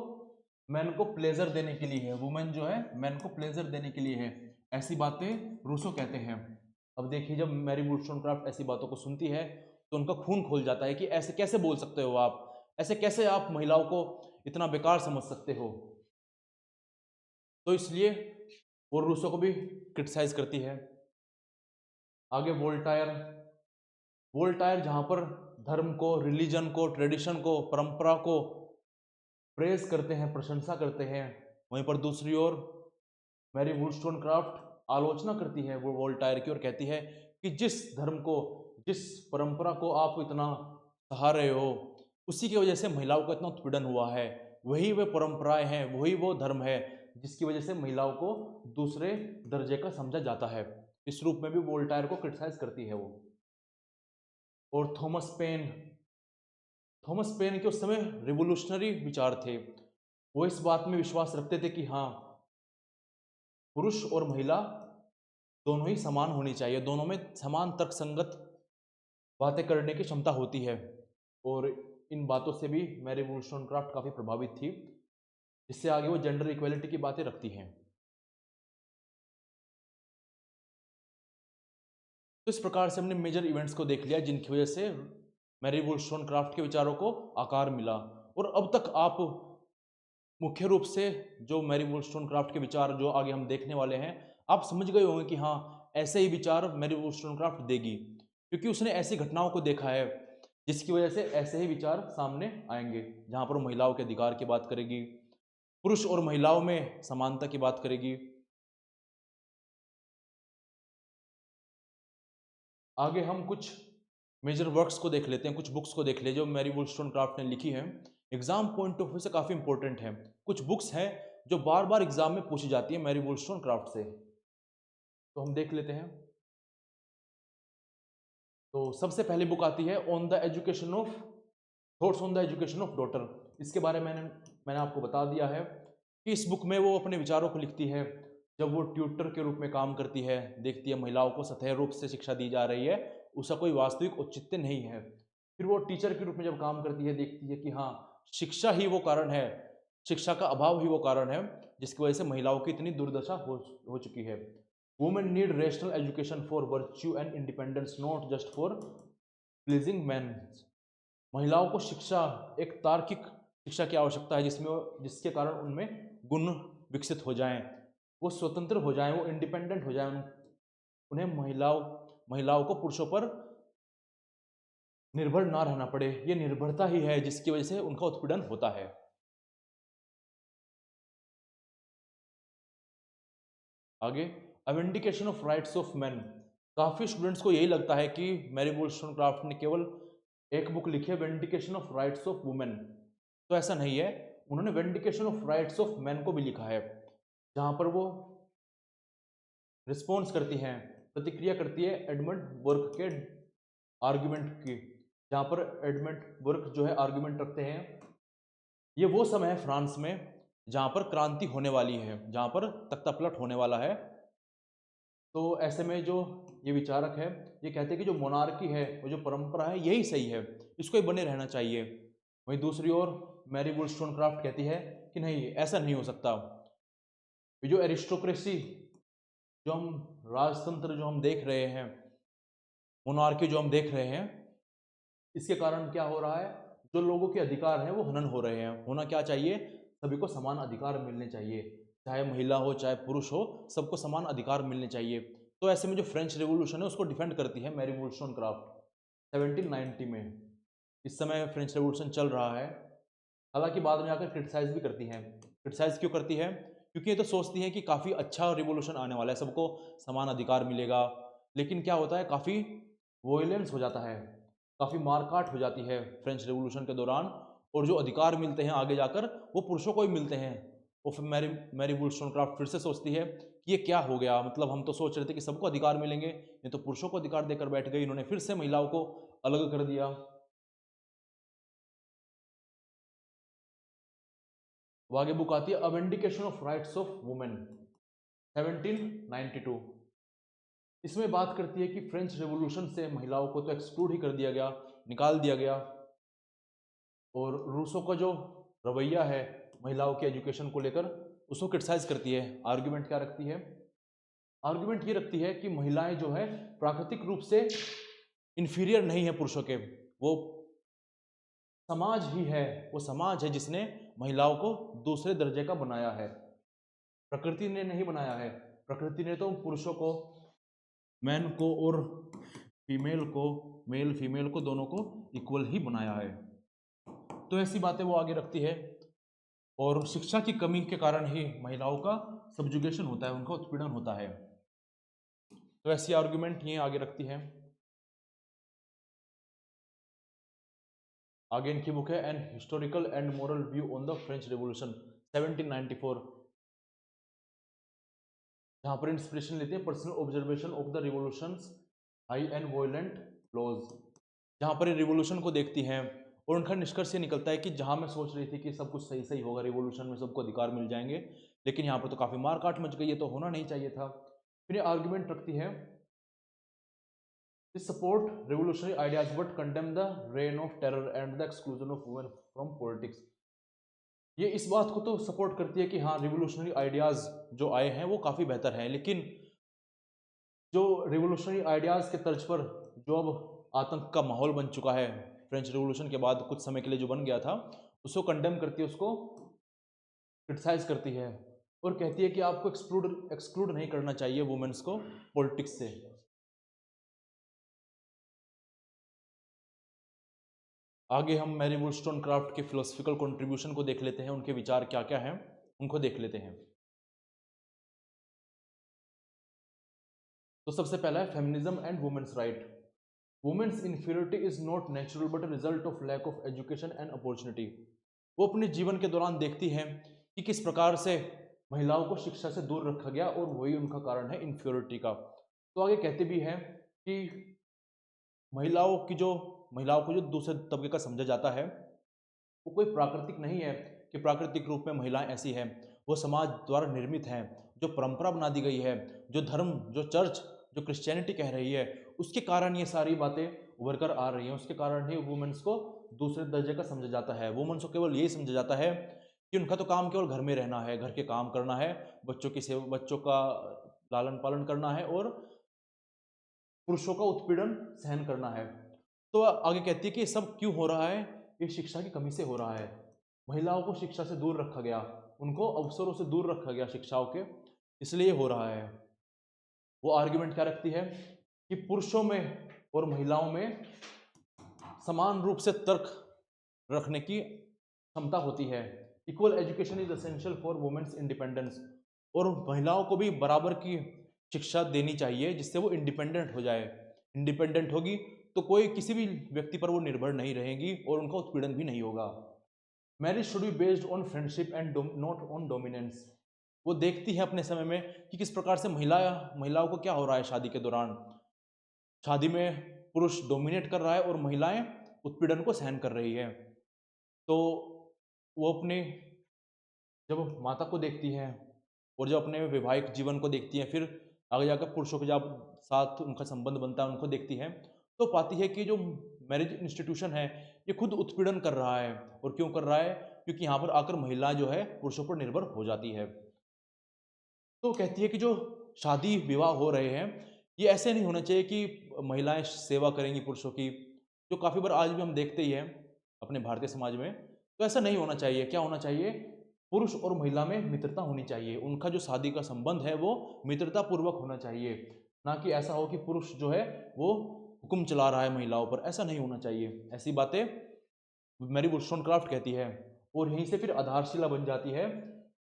मैन को प्लेजर देने के लिए है, वुमेन जो है मैन को प्लेजर देने के लिए है, ऐसी बातें रूसो कहते हैं। अब देखिए जब मैरी वुllstonecraft ऐसी बातों को सुनती है तो उनका खून खोल जाता है कि ऐसे कैसे बोल सकते हो आप, ऐसे कैसे आप महिलाओं को इतना बेकार समझ सकते हो। तो इसलिए वो रूसो को भी क्रिटिसाइज करती है। आगे वोल्टायर, वोल्टायर जहां पर धर्म को, रिलीजन को, ट्रेडिशन को, परंपरा को प्रेज करते हैं, प्रशंसा करते हैं, वहीं पर दूसरी ओर मैरी वुllstonecraft आलोचना करती है वो वोल्टायर की और कहती है कि जिस धर्म को, जिस परंपरा को आप इतना सहा रहे हो, उसी की वजह से महिलाओं को इतना उत्पीड़न हुआ है, वही वे परंपराएं हैं, वही वो धर्म है जिसकी वजह से महिलाओं को दूसरे दर्जे का समझा जाता है। इस रूप में भी वोल्टायर को क्रिटिसाइज करती है वो। और थॉमस पेन, थॉमस पेन के उस समय रिवोल्यूशनरी विचार थे। वो इस बात में विश्वास रखते थे कि हाँ, पुरुष और महिला दोनों ही समान होनी चाहिए, दोनों में समान तर्कसंगत बातें करने की क्षमता होती है। और इन बातों से भी मैरी वुllstonecraft काफ़ी प्रभावित थी, जिससे आगे वो जेंडर इक्वेलिटी की बातें रखती हैं। तो इस प्रकार से हमने मेजर इवेंट्स को देख लिया जिनकी वजह से मैरी वुllstonecraft के विचारों को आकार मिला। और अब तक आप मुख्य रूप से जो मैरी वुllstonecraft के विचार जो आगे हम देखने वाले हैं, आप समझ गए होंगे कि हाँ, ऐसे ही विचार मैरी वुllstonecraft देगी, क्योंकि उसने ऐसी घटनाओं को देखा है जिसकी वजह से ऐसे ही विचार सामने आएंगे, जहाँ पर महिलाओं के अधिकार की बात करेगी, पुरुष और महिलाओं में समानता की बात करेगी। आगे हम कुछ मेजर वर्क्स को देख लेते हैं, कुछ बुक्स को देख ले जो मैरी वुllstonecraft ने लिखी है। एग्जाम पॉइंट ऑफ व्यू से काफ़ी इंपॉर्टेंट है। कुछ बुक्स हैं जो बार बार एग्जाम में पूछी जाती है मैरी वुllstonecraft से, तो हम देख लेते हैं। तो सबसे पहली बुक आती है on the education of, thoughts on the education of daughter. इसके बारे में मैंने आपको बता दिया है कि इस बुक में वो अपने विचारों को लिखती है जब वो ट्यूटर के रूप में काम करती है, देखती है महिलाओं को सतह रूप से शिक्षा दी जा रही है, उसका कोई वास्तविक औचित्य नहीं है। फिर वो टीचर के रूप में जब काम करती है, देखती है कि हाँ, शिक्षा ही वो कारण है, शिक्षा का अभाव ही वो कारण है जिसकी वजह से महिलाओं की इतनी दुर्दशा हो चुकी है। Women need rational education for virtue and independence, not just for pleasing man. महिलाओं को शिक्षा, एक तार्किक शिक्षा की आवश्यकता है जिसके कारण उनमें गुण विकसित हो जाएं, वो स्वतंत्र हो जाएं, वो इंडिपेंडेंट हो जाएं, उन्हें महिलाओं को पुरुषों पर निर्भर ना रहना पड़े। ये निर्भरता ही है जिसकी वजह से उनका उत्पीड़न होता है। आगे, vindication of rights of man. काफी स्टूडेंट्स को यही लगता है कि मैरी वुllstonecraft ने केवल एक बुक लिखी है vindication of rights of women, तो ऐसा नहीं है। उन्होंने vindication of rights of man को भी लिखा है, जहां पर वो रिस्पॉन्स करती हैं, प्रतिक्रिया करती है एडमंड बुर्क के आर्ग्यूमेंट की। जहां पर एडमंड बुर्क जो है आर्ग्यूमेंट रखते हैं, ये वो समय है फ्रांस में जहां पर क्रांति होने वाली है, जहां पर तख्तापलट होने वाला है। तो ऐसे में जो ये विचारक है, ये कहते हैं कि जो मोनार्की है, वो जो परंपरा है, यही सही है, इसको ही बने रहना चाहिए। वहीं दूसरी ओर मैरी वुllstonecraft कहती है कि नहीं, ऐसा नहीं हो सकता। ये जो एरिस्टोक्रेसी, जो हम राजतंत्र जो हम देख रहे हैं, मोनार्की जो हम देख रहे हैं, इसके कारण क्या हो रहा है, जो लोगों के अधिकार हैं वो हनन हो रहे हैं। होना क्या चाहिए, सभी को समान अधिकार मिलने चाहिए, चाहे महिला हो चाहे पुरुष हो, सबको समान अधिकार मिलने चाहिए। तो ऐसे में जो फ्रेंच रेवोल्यूशन है उसको डिफेंड करती है मैरी वुllstonecraft 1790 में। इस समय फ्रेंच रेवोल्यूशन चल रहा है, हालांकि बाद में आकर क्रिटिसाइज भी करती हैं। क्रिटिसाइज क्यों करती है, क्योंकि ये तो सोचती हैं कि काफ़ी अच्छा रिवोल्यूशन आने वाला है, सबको समान अधिकार मिलेगा। लेकिन क्या होता है, काफ़ी वोयलेंस हो जाता है, काफ़ी मारकाट हो जाती है फ्रेंच रेवोल्यूशन के दौरान, और जो अधिकार मिलते हैं आगे जाकर वो पुरुषों को ही मिलते हैं। और फिर मैरी मैरी वुllstonecraft फिर से सोचती है कि ये क्या हो गया, मतलब हम तो सोच रहे थे कि सबको अधिकार मिलेंगे, ये तो पुरुषों को अधिकार देकर बैठ गई, इन्होंने फिर से महिलाओं को अलग कर दिया। वो आगे बुक आती है a vindication of rights of women 1792। इसमें बात करती है कि फ्रेंच रेवोल्यूशन से महिलाओं को तो एक्सक्लूड ही कर दिया गया, निकाल दिया गया, और रूसो का जो रवैया है महिलाओं के एजुकेशन को लेकर उसको क्रिटिसाइज करती है। आर्ग्यूमेंट क्या रखती है? आर्ग्यूमेंट ये रखती है कि महिलाएं जो है प्राकृतिक रूप से इंफीरियर नहीं है पुरुषों के, वो समाज ही है, वो समाज है जिसने महिलाओं को दूसरे दर्जे का बनाया है, प्रकृति ने नहीं बनाया है। प्रकृति ने तो पुरुषों को, मैन को और फीमेल को, मेल फीमेल को दोनों को इक्वल ही बनाया है। तो ऐसी बातें वो आगे रखती है। और शिक्षा की कमी के कारण ही महिलाओं का सबजुगेशन होता है, उनका उत्पीड़न होता है। तो ऐसी आर्गुमेंट ये आगे रखती है। आगे इनकी बुक है an historical and moral view on the French revolution 1794, जहां पर इंस्पिरेशन लेते हैं personal observation of the revolution's high and violent laws, जहां पर रिवॉल्यूशन को देखती हैं और उनका निष्कर्ष ये निकलता है कि जहां मैं सोच रही थी कि सब कुछ सही सही होगा, रिवॉल्यूशन में सबको अधिकार मिल जाएंगे, लेकिन यहाँ पर तो काफी मारकाट मच गई है, तो होना नहीं चाहिए था। फिर ये आर्ग्यूमेंट रखती है support revolutionary ideas but condemn the reign of terror and the exclusion of women from politics। ये इस बात को तो सपोर्ट करती है कि हाँ रिवोल्यूशनरी आइडियाज जो आए हैं वो काफी बेहतर हैं, लेकिन जो रिवोल्यूशनरी आइडियाज के तर्ज पर जो अब आतंक का माहौल बन चुका है फ्रेंच रिवोल्यूशन के बाद कुछ समय के लिए जो बन गया था, उसको कंडेम करती है, उसको क्रिटिसाइज करती है और कहती है कि आपको एक्सक्लूड नहीं करना चाहिए वुमेन्स को पॉलिटिक्स से। आगे हम मैरी वुllstonecraft के फिलोसफिकल कंट्रीब्यूशन को देख लेते हैं, उनके विचार क्या क्या हैं उनको देख लेते हैं। तो सबसे पहला है feminism and women's right. Women's inferiority is not natural but result of lack of education and opportunity. वो अपने जीवन के दौरान देखती हैं कि किस प्रकार से महिलाओं को शिक्षा से दूर रखा गया और वही उनका कारण है इन्फीरियरिटी का। तो आगे कहते भी हैं कि महिलाओं को जो दूसरे तबके का समझा जाता है वो कोई प्राकृतिक नहीं है कि प्राकृतिक रूप में महिलाएं ऐसी हैं, वो समाज द्वारा निर्मित हैं, जो परंपरा बना दी गई है, जो धर्म, जो चर्च, जो क्रिश्चियनिटी कह रही है, उसके कारण ये सारी बातें उभर कर आ रही हैं। उसके कारण ही वुमेन्स को दूसरे दर्जे का समझा जाता है। वुमेन्स को केवल यही समझा जाता है कि उनका तो काम केवल घर में रहना है, घर के काम करना है, बच्चों की सेवा, बच्चों का लालन पालन करना है और पुरुषों का उत्पीड़न सहन करना है। तो आगे कहती है कि सब क्यों हो रहा है? ये शिक्षा की कमी से हो रहा है। महिलाओं को शिक्षा से दूर रखा गया, उनको अवसरों से दूर रखा गया शिक्षाओं के, इसलिए हो रहा है। वो आर्ग्यूमेंट क्या रखती है कि पुरुषों में और महिलाओं में समान रूप से तर्क रखने की क्षमता होती है। Equal education is essential for women's independence. और महिलाओं को भी बराबर की शिक्षा देनी चाहिए जिससे वो इंडिपेंडेंट हो जाए। इंडिपेंडेंट होगी तो कोई किसी भी व्यक्ति पर वो निर्भर नहीं रहेंगी और उनका उत्पीड़न भी नहीं होगा। Marriage should be based on friendship and not on dominance. वो देखती है अपने समय में कि किस प्रकार से महिलाओं को क्या हो रहा है शादी के दौरान। शादी में पुरुष डोमिनेट कर रहा है और महिलाएं उत्पीड़न को सहन कर रही है। तो वो अपने जब माता को देखती हैं और जब अपने वैवाहिक जीवन को देखती हैं, फिर आगे जाकर पुरुषों के जब साथ उनका संबंध बनता है उनको देखती हैं, तो पाती है कि जो मैरिज इंस्टीट्यूशन है ये खुद उत्पीड़न कर रहा है। और क्यों कर रहा है? क्योंकि यहाँ पर आकर महिला जो है पुरुषों पर निर्भर हो जाती है। तो कहती है कि जो शादी विवाह हो रहे हैं ये ऐसे नहीं होना चाहिए कि महिलाएं सेवा करेंगी पुरुषों की, जो काफ़ी बार आज भी हम देखते ही हैं अपने भारतीय समाज में। तो ऐसा नहीं होना चाहिए। क्या होना चाहिए? पुरुष और महिला में मित्रता होनी चाहिए। उनका जो शादी का संबंध है वो मित्रता पूर्वक होना चाहिए, ना कि ऐसा हो कि पुरुष जो है वो हुक्म चला रहा है महिलाओं पर। ऐसा नहीं होना चाहिए। ऐसी बातें मैरी वुllstonecraft कहती है और यहीं से फिर आधारशिला बन जाती है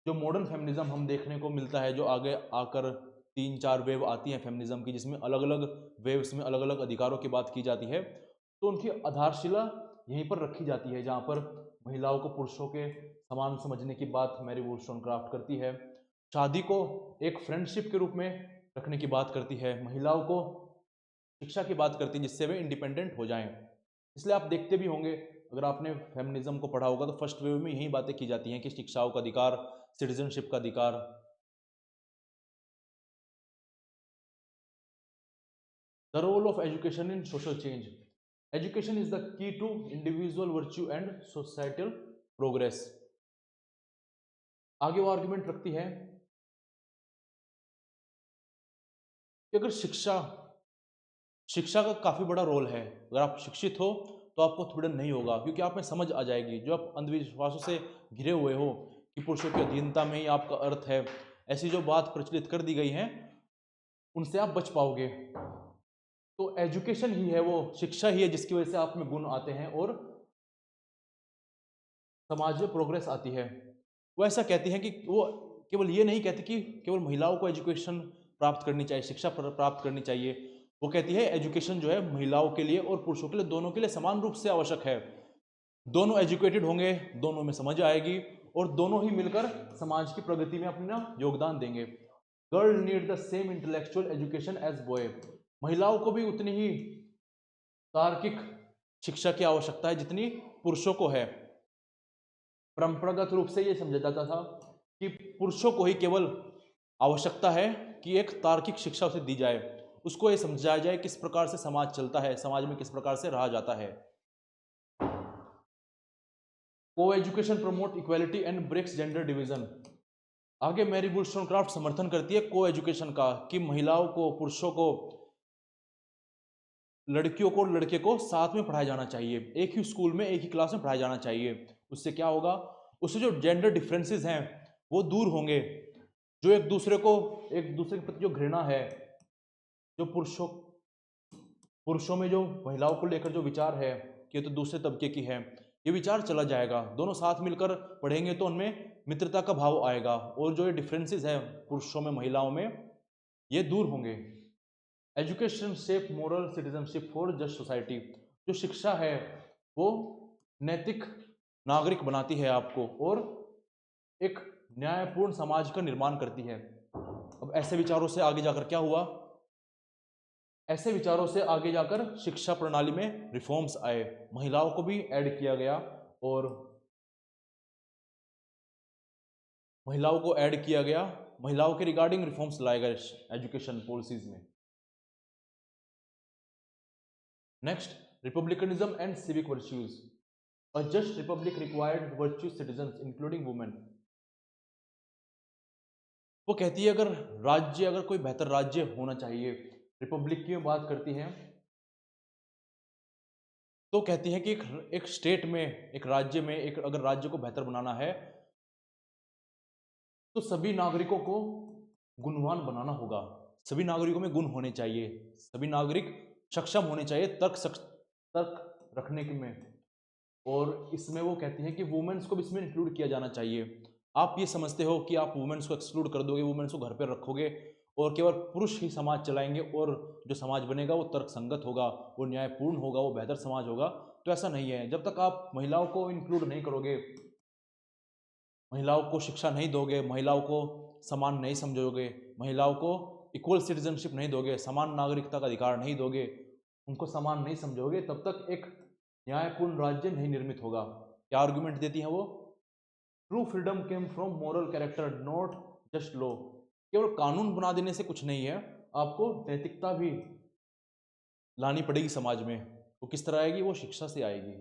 जो मॉडर्न फेमिनिज्म हम देखने को मिलता है, जो आगे आकर 3-4 वेव आती हैं फेमिनिज्म की, जिसमें अलग अलग वेव्स में अलग अलग अधिकारों की बात की जाती है। तो उनकी आधारशिला यहीं पर रखी जाती है जहाँ पर महिलाओं को पुरुषों के समान समझने की बात मैरी वुllstonecraft करती है। शादी को एक फ्रेंडशिप के रूप में रखने की बात करती है। महिलाओं को शिक्षा की बात करती है जिससे वे इंडिपेंडेंट हो जाएं। इसलिए आप देखते भी होंगे, अगर आपने फेमिनिज्म को पढ़ा होगा तो फर्स्ट वेव में यही बातें की जाती हैं कि शिक्षाओं का अधिकार, सिटीजनशिप का अधिकार। The role of education in social change. Education is the key to individual virtue and societal progress. आगे वो आर्ग्यूमेंट रखती है कि अगर शिक्षा का काफी बड़ा रोल है। अगर आप शिक्षित हो तो आपको फ्रीडम नहीं होगा, क्योंकि आप में समझ आ जाएगी। जो आप अंधविश्वासों से घिरे हुए हो कि पुरुषों की अधीनता में ही आपका अर्थ है, ऐसी जो बात प्रचलित कर दी गई है, उनसे आप बच पाओगे। तो एजुकेशन ही है, वो शिक्षा ही है जिसकी वजह से आप में गुण आते हैं और समाज में प्रोग्रेस आती है। वो ऐसा कहती हैं कि वो केवल ये नहीं कहती कि केवल महिलाओं को एजुकेशन प्राप्त करनी चाहिए, शिक्षा प्राप्त करनी चाहिए। वो कहती है एजुकेशन जो है महिलाओं के लिए और पुरुषों के लिए, दोनों के लिए समान रूप से आवश्यक है। दोनों एजुकेटेड होंगे, दोनों में समझ आएगी और दोनों ही मिलकर समाज की प्रगति में अपना योगदान देंगे। Girl need the same intellectual education as boy. महिलाओं को भी उतनी ही तार्किक शिक्षा की आवश्यकता है जितनी पुरुषों को है। परंपरागत रूप से यह समझा जाता था कि पुरुषों को ही केवल आवश्यकता है कि एक तार्किक शिक्षा उसे दी जाए, उसको ये समझाया जाए किस प्रकार से समाज चलता है, समाज में किस प्रकार से रहा जाता है। Coeducation promote equality and breaks gender division. आगे मैरी वुllstonecraft समर्थन करती है को एजुकेशन का, कि महिलाओं को, पुरुषों को, लड़कियों को और लड़के को साथ में पढ़ाया जाना चाहिए, एक ही स्कूल में एक ही क्लास में पढ़ाया जाना चाहिए। उससे क्या होगा, उससे जो जेंडर डिफरेंसेस हैं वो दूर होंगे। जो एक दूसरे के प्रति जो घृणा है, जो पुरुषों में जो महिलाओं को लेकर जो विचार है कि ये तो दूसरे तबके की है, ये विचार चला जाएगा। दोनों साथ मिलकर पढ़ेंगे तो उनमें मित्रता का भाव आएगा और जो ये डिफरेंसेस है पुरुषों में महिलाओं में, ये दूर होंगे। Education shape moral citizenship for just society. जो शिक्षा है वो नैतिक नागरिक बनाती है आपको और एक न्यायपूर्ण समाज का निर्माण करती है। अब ऐसे विचारों से आगे जाकर क्या हुआ, ऐसे विचारों से आगे जाकर शिक्षा प्रणाली में रिफॉर्म्स आए, महिलाओं को भी ऐड किया गया और महिलाओं के रिगार्डिंग रिफॉर्म्स लाए गए एजुकेशन पॉलिसीज में। Next, republicanism and civic virtues. A just republic required virtues citizens including women. वो कहती है अगर कोई बेहतर राज्य होना चाहिए, रिपब्लिक की बात करती है, तो कहती है कि एक स्टेट में, एक राज्य में, एक अगर राज्य को बेहतर बनाना है तो सभी नागरिकों को गुणवान बनाना होगा। सभी नागरिकों में गुण होने चाहिए, सभी नागरिक सक्षम होने चाहिए तर्क रखने में। और इसमें वो कहती है कि वुमेन्स को भी इसमें इंक्लूड किया जाना चाहिए। आप ये समझते हो कि आप वुमेन्स को एक्सक्लूड कर दोगे, वुमेन्स को घर पर रखोगे और केवल पुरुष ही समाज चलाएंगे और जो समाज बनेगा वो तर्कसंगत होगा, वो न्यायपूर्ण होगा, वो बेहतर समाज होगा, तो ऐसा नहीं है। जब तक आप महिलाओं को इंक्लूड नहीं करोगे, महिलाओं को शिक्षा नहीं दोगे, महिलाओं को समान नहीं समझोगे, महिलाओं को इक्वल सिटीजनशिप नहीं दोगे, समान नागरिकता का अधिकार नहीं दोगे, उनको समान नहीं समझोगे, तब तक एक न्यायपूर्ण राज्य नहीं निर्मित होगा। क्या आर्गुमेंट देती हैं वो, true freedom came from moral character not just law. केवल कानून बना देने से कुछ नहीं है, आपको नैतिकता भी लानी पड़ेगी समाज में। वो किस तरह आएगी, वो शिक्षा से आएगी।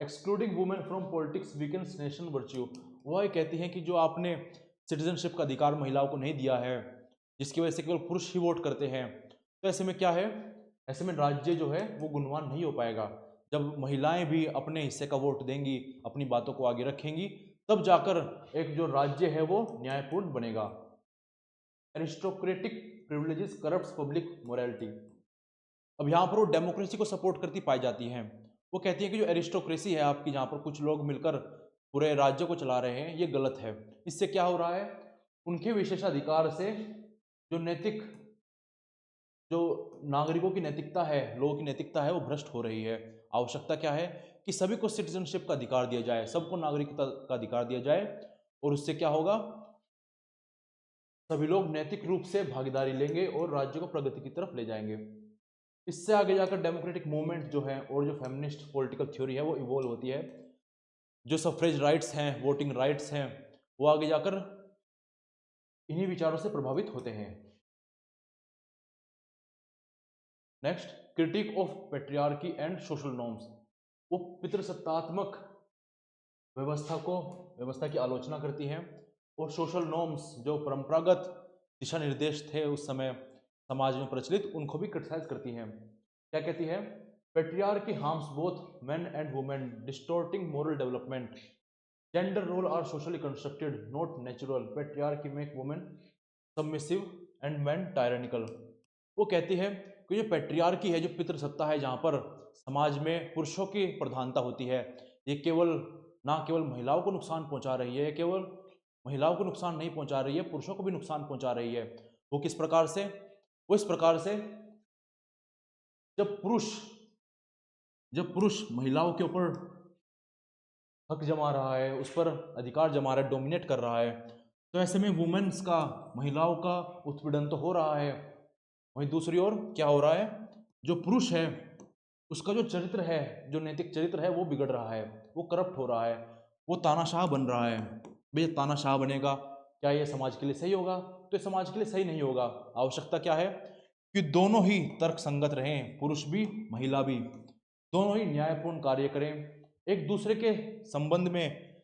Excluding women from politics weakens nation virtue. वह कहती हैं कि जो आपने सिटीजनशिप का अधिकार महिलाओं को नहीं दिया है, जिसकी वजह से केवल पुरुष ही वोट करते हैं, तो ऐसे में क्या है, ऐसे में राज्य जो है वो गुणवान नहीं हो पाएगा। जब महिलाएं भी अपने हिस्से का वोट देंगी, अपनी बातों को आगे रखेंगी, तब जाकर एक जो राज्य है वो न्यायपूर्ण बनेगा। Aristocratic privileges corrupt public morality. अब यहाँ पर वो डेमोक्रेसी को सपोर्ट करती पाई जाती हैं। वो कहती है कि जो एरिस्टोक्रेसी है आपकी, जहाँ पर कुछ लोग मिलकर पूरे राज्य को चला रहे हैं, ये गलत है। इससे क्या हो रहा है, उनके विशेषाधिकार से जो नैतिक, जो नागरिकों की नैतिकता है, लोगों की नैतिकता है, वो भ्रष्ट हो रही है। आवश्यकता क्या है कि सभी को सिटीजनशिप का अधिकार दिया जाए, सबको नागरिकता का अधिकार दिया जाए, और उससे क्या होगा, सभी लोग नैतिक रूप से भागीदारी लेंगे और राज्य को प्रगति की तरफ ले जाएंगे। इससे आगे जाकर डेमोक्रेटिक मूवमेंट जो है और जो फेमिनिस्ट पॉलिटिकल थ्योरी है वो इवॉल्व होती है। जो सफ्रेज राइट्स हैं, वोटिंग राइट्स हैं, वो आगे जाकर इन्हीं विचारों से प्रभावित होते हैं। Next, critic of patriarchy and social norms. वो पितृसत्तात्मक व्यवस्था की आलोचना करती हैं और सोशल नॉर्म्स जो परंपरागत दिशा निर्देश थे उस समय समाज में प्रचलित उनको भी क्रिटिसाइज करती हैं। क्या कहती है? Patriarchy harms both men and women, distorting moral development, gender role are socially constructed not natural, patriarchy make women submissive and men tyrannical. वो कहती है कि जो पेट्रियार्की है, जो पितृसत्ता है, जहाँ पर समाज में पुरुषों की प्रधानता होती है, ये ना केवल महिलाओं को नुकसान पहुंचा रही है, केवल महिलाओं को नुकसान नहीं पहुंचा रही है, पुरुषों को भी नुकसान पहुंचा रही है। वो किस प्रकार से? वो इस प्रकार से, जब पुरुष महिलाओं के ऊपर हक जमा रहा है, उस पर अधिकार जमा रहा है, डोमिनेट कर रहा है, तो ऐसे में वुमेन्स का, महिलाओं का उत्पीड़न तो हो रहा है। वहीं दूसरी ओर क्या हो रहा है? जो पुरुष है उसका जो चरित्र है, जो नैतिक चरित्र है, वो बिगड़ रहा है, वो करप्ट हो रहा है, वो तानाशाह बन रहा है। भाई तानाशाह बनेगा, क्या ये समाज के लिए सही होगा? तो ये समाज के लिए सही नहीं होगा। आवश्यकता क्या है? कि दोनों ही तर्क संगत रहें, पुरुष भी महिला भी, दोनों ही न्यायपूर्ण कार्य करें, एक दूसरे के संबंध में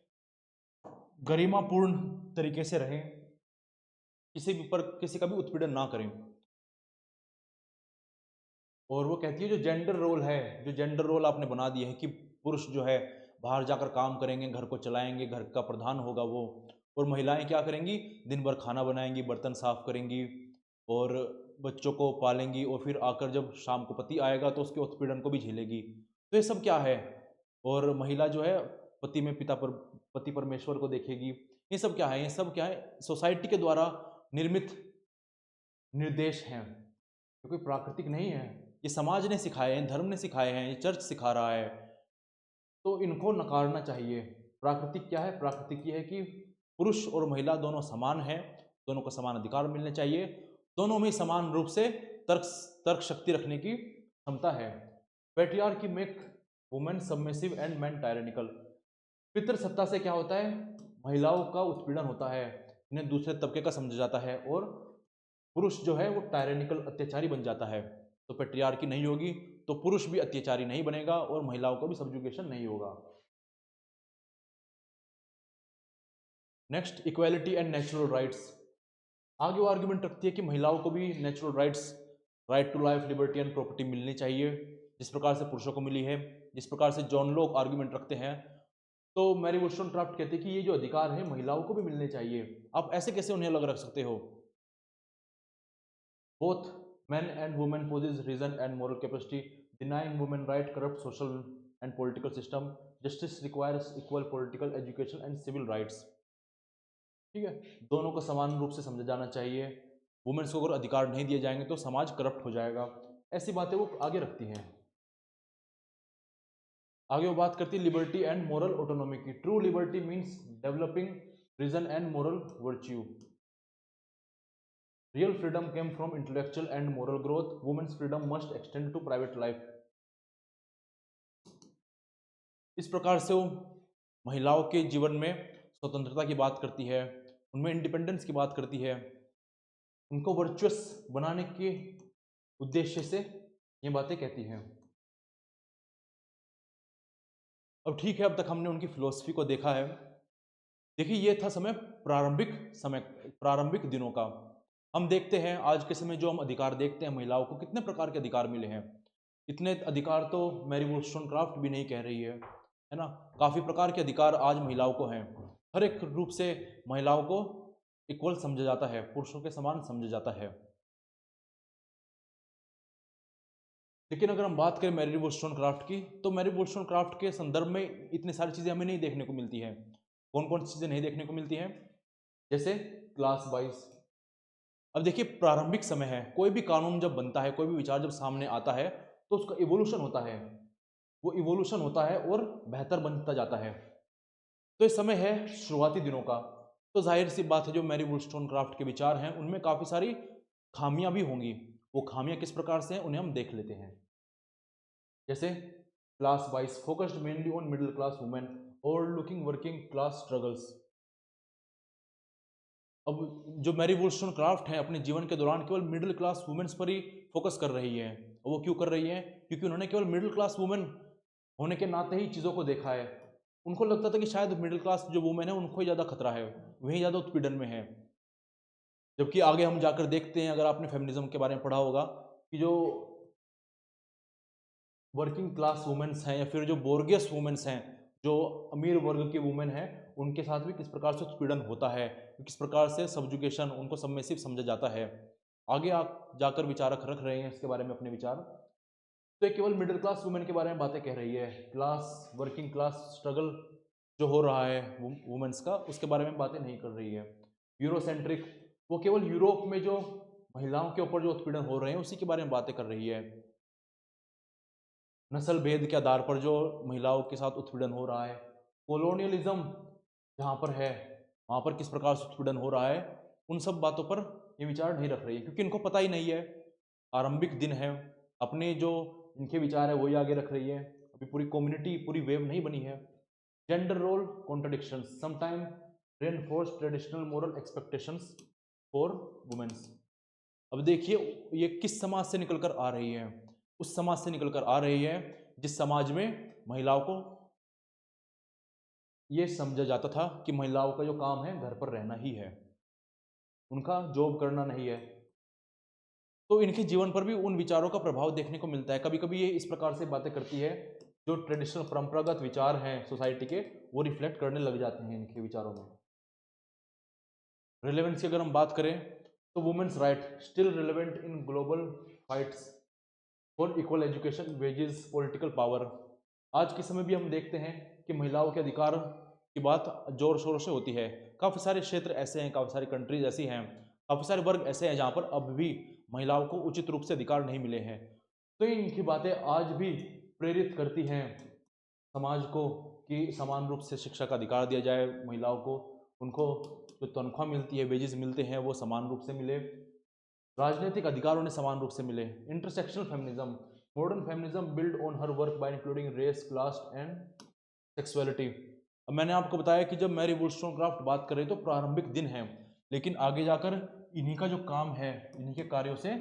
गरिमापूर्ण तरीके से रहें, किसी का भी उत्पीड़न ना करें। और वो कहती है जो जेंडर रोल आपने बना दिया है कि पुरुष जो है बाहर जाकर काम करेंगे, घर को चलाएंगे, घर का प्रधान होगा वो, और महिलाएं क्या करेंगी? दिन भर खाना बनाएंगी, बर्तन साफ करेंगी और बच्चों को पालेंगी, और फिर आकर जब शाम को पति आएगा तो उसके उत्पीड़न को भी झेलेगी। तो ये सब क्या है? और महिला जो है पति परमेश्वर को देखेगी। ये सब क्या है? ये सब क्या है? सोसाइटी के द्वारा निर्मित निर्देश हैं, ये कोई प्राकृतिक नहीं है। ये समाज ने सिखाए हैं, धर्म ने सिखाए हैं, ये चर्च सिखा रहा है, तो इनको नकारना चाहिए। प्राकृतिक क्या है? प्राकृतिक ये है कि पुरुष और महिला दोनों समान हैं, दोनों को समान अधिकार मिलने चाहिए, दोनों में समान रूप से तर्क शक्ति रखने की क्षमता है। Patriarchy make women submissive and men tyrannical. पितृसत्ता से क्या होता है? महिलाओं का उत्पीड़न होता है, इन्हें दूसरे तबके का समझा जाता है, और पुरुष जो है वो टायरेनिकल, अत्याचारी बन जाता है। तो पेट्रियार्की नहीं होगी तो पुरुष भी अत्याचारी नहीं बनेगा और महिलाओं को भी सब्जुगेशन नहीं होगा। Next, equality and natural rights. आगे वो आर्ग्यूमेंट रखती है कि महिलाओं को भी natural rights, right to life, liberty and property मिलनी चाहिए, जिस प्रकार से पुरुषों को मिली है, जिस प्रकार से जॉन लॉक आर्ग्यूमेंट रखते हैं। तो मैरी वोllstonecraft कहते हैं कि ये जो अधिकार है महिलाओं को भी मिलने चाहिए। आप ऐसे कैसे उन्हें अलग रख सकते हो? Both men and women possess reason and moral capacity. Denying women right corrupt social and political system. Justice requires equal political education and civil rights. ठीक है, दोनों को समान रूप से समझा जाना चाहिए। वुमेन्स को अगर अधिकार नहीं दिए जाएंगे तो समाज करप्ट हो जाएगा। ऐसी बातें वो आगे रखती हैं। आगे वो बात करती है लिबर्टी एंड मोरल ऑटोनॉमी की। True liberty means developing reason and moral virtue. Real freedom came from intellectual and moral growth. Women's freedom must extend to private life. इस प्रकार से वो महिलाओं के जीवन में स्वतंत्रता की बात करती है, उनमें इंडिपेंडेंस की बात करती है, उनको वर्चुअस बनाने के उद्देश्य से ये बातें कहती हैं। अब ठीक है, अब तक हमने उनकी फिलॉसफी को देखा है। देखिए, ये था प्रारंभिक दिनों का। हम देखते हैं आज के समय जो हम अधिकार देखते हैं महिलाओं को, कितने प्रकार के अधिकार मिले हैं। इतने अधिकार तो मैरी वोllstonecraft भी नहीं कह रही है ना। काफ़ी प्रकार के अधिकार आज महिलाओं को हैं। हर एक रूप से महिलाओं को इक्वल समझा जाता है, पुरुषों के समान समझा जाता है। लेकिन अगर हम बात करें मैरी वोllstonecraft की, तो मैरी वोllstonecraft के संदर्भ में इतनी सारी चीज़ें हमें नहीं देखने को मिलती हैं। कौन कौन सी चीज़ें नहीं देखने को मिलती हैं? जैसे क्लास वाइज। अब देखिए, प्रारंभिक समय है, कोई भी कानून जब बनता है, कोई भी विचार जब सामने आता है, तो उसका इवोल्यूशन होता है, वो इवोल्यूशन होता है और बेहतर बनता जाता है। तो ये समय है शुरुआती दिनों का। तो जाहिर सी बात है, जो मैरी वोllstonecraft के विचार हैं उनमें काफ़ी सारी खामियां भी होंगी। वो खामियां किस प्रकार से हैं उन्हें हम देख लेते हैं। जैसे class wise, focused mainly on middle class women और लुकिंग वर्किंग क्लास स्ट्रगल्स। अब जो मैरी वोllstonecraft है अपने जीवन के दौरान केवल मिडिल क्लास वुमेन्स पर ही फोकस कर रही है, और वो क्यों कर रही हैं? क्योंकि उन्होंने केवल मिडिल क्लास वुमेन होने के नाते ही चीज़ों को देखा है। उनको लगता था कि शायद मिडिल क्लास जो वुमेन है उनको ही ज़्यादा खतरा है, वही ज़्यादा उत्पीड़न में है। जबकि आगे हम जाकर देखते हैं, अगर आपने फेमिनिज्म के बारे में पढ़ा होगा, कि जो वर्किंग क्लास वुमेन्स हैं या फिर जो बोर्गियस वुमेन्स हैं, जो अमीर वर्ग की वुमेन हैं, उनके साथ भी किस प्रकार से उत्पीड़न होता है, किस प्रकार से सब्जुगेशन, उनको सबमिसिव समझा जाता है। आगे आप जाकर विचारक रख रहे हैं इसके बारे में अपने विचार। तो ये केवल मिडिल क्लास वुमेन के बारे में बातें कह रही है, क्लास वर्किंग क्लास स्ट्रगल जो हो रहा है वुमेन्स का, उसके बारे में बातें नहीं कर रही है। यूरोसेंट्रिक, वो केवल यूरोप में जो महिलाओं के ऊपर जो उत्पीड़न हो रहे हैं उसी के बारे में बातें कर रही है। नस्ल भेद के आधार पर जो महिलाओं के साथ उत्पीड़न हो रहा है, कोलोनियलिज्म जहाँ पर है वहाँ पर किस प्रकार से उत्पीड़न हो रहा है, उन सब बातों पर ये विचार नहीं रख रही है, क्योंकि इनको पता ही नहीं है। आरंभिक दिन है, अपने जो इनके विचार है वही आगे रख रही है, अभी पूरी कम्युनिटी, पूरी वेव नहीं बनी है। Gender role contradictions sometime reinforce traditional moral expectations for women's. अब देखिए ये किस समाज से निकल कर आ रही है? उस समाज से निकल कर आ रही है जिस समाज में महिलाओं को ये समझा जाता था कि महिलाओं का जो काम है घर पर रहना ही है, उनका जॉब करना नहीं है। तो इनके जीवन पर भी उन विचारों का प्रभाव देखने को मिलता है। कभी कभी ये इस प्रकार से बातें करती है, जो ट्रेडिशनल परंपरागत विचार हैं सोसाइटी के, वो रिफ्लेक्ट करने लग जाते हैं इनके विचारों में। रिलेवेंस की अगर हम बात करें तो women's right still relevant in global fights for equal education, wages, political power. आज के समय भी हम देखते हैं कि महिलाओं के अधिकार की बात जोर शोर से होती है। काफ़ी सारे क्षेत्र ऐसे हैं, काफ़ी सारी कंट्रीज ऐसी हैं, काफ़ी सारे वर्ग ऐसे हैं जहाँ पर अब भी महिलाओं को उचित रूप से अधिकार नहीं मिले हैं। तो इनकी बातें आज भी प्रेरित करती हैं समाज को कि समान रूप से शिक्षा का अधिकार दिया जाए महिलाओं को, उनको जो तनख्वाह मिलती है, वेजेस मिलते हैं, वो समान रूप से मिले, राजनीतिक अधिकार उन्हें समान रूप से मिले। Intersectional feminism, modern feminism build on her work by including race, class and sexuality. अब मैंने आपको बताया कि जब मैरी वुllstonecraft बात करें तो प्रारंभिक दिन है, लेकिन आगे जाकर इन्हीं का जो काम है, इन्हीं के कार्यों से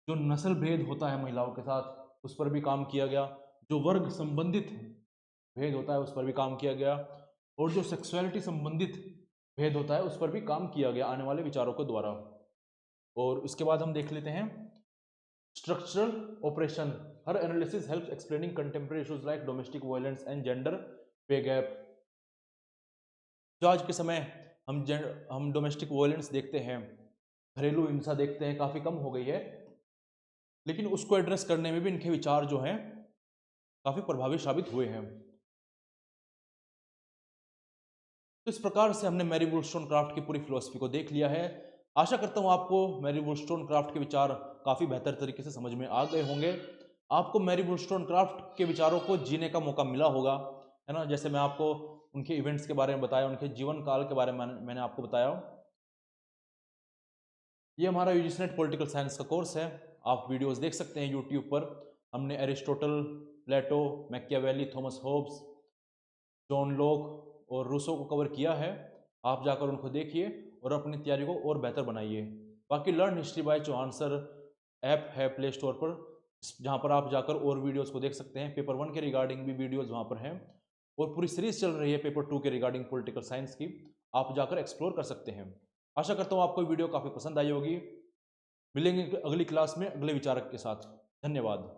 जो नस्ल भेद होता है महिलाओं के साथ उस पर भी काम किया गया, जो वर्ग संबंधित भेद होता है उस पर भी काम किया गया, और जो सेक्सुअलिटी संबंधित भेद होता है उस पर भी काम किया गया आने वाले विचारों के द्वारा। और उसके बाद हम देख लेते हैं structural operation. Her analysis helps explaining contemporary issues like domestic violence and gender पे गैप। जो आज के समय हम डोमेस्टिक वायलेंस देखते हैं, घरेलू हिंसा देखते हैं, काफ़ी कम हो गई है, लेकिन उसको एड्रेस करने में भी इनके विचार जो हैं काफ़ी प्रभावी साबित हुए हैं। तो इस प्रकार से हमने मैरी वुllstonecraft की पूरी फिलॉसफी को देख लिया है। आशा करता हूँ आपको मैरी वुllstonecraft के विचार काफ़ी बेहतर तरीके से समझ में आ गए होंगे। आपको मैरी वुllstonecraft के विचारों को जीने का मौका मिला होगा, है ना? जैसे मैं आपको उनके इवेंट्स के बारे में बताया, उनके जीवन काल के बारे में मैंने आपको बताया। ये हमारा यूजीसी नेट पॉलिटिकल साइंस का कोर्स है, आप वीडियोस देख सकते हैं यूट्यूब पर। हमने Aristotle, Plato, Machiavelli, Thomas Hobbes, John Locke और रूसो को कवर किया है। आप जाकर उनको देखिए और अपनी तैयारी को और बेहतर बनाइए। बाकी learn history by Chauhan app है प्ले स्टोर पर, जहाँ पर आप जाकर और वीडियोस को देख सकते हैं। पेपर 1 के रिगार्डिंग भी वीडियोस वहाँ पर हैं, और पूरी सीरीज चल रही है पेपर 2 के रिगार्डिंग पॉलिटिकल साइंस की, आप जाकर एक्सप्लोर कर सकते हैं। आशा करता हूँ आपको वीडियो काफ़ी पसंद आई होगी। मिलेंगे अगली क्लास में अगले विचारक के साथ। धन्यवाद।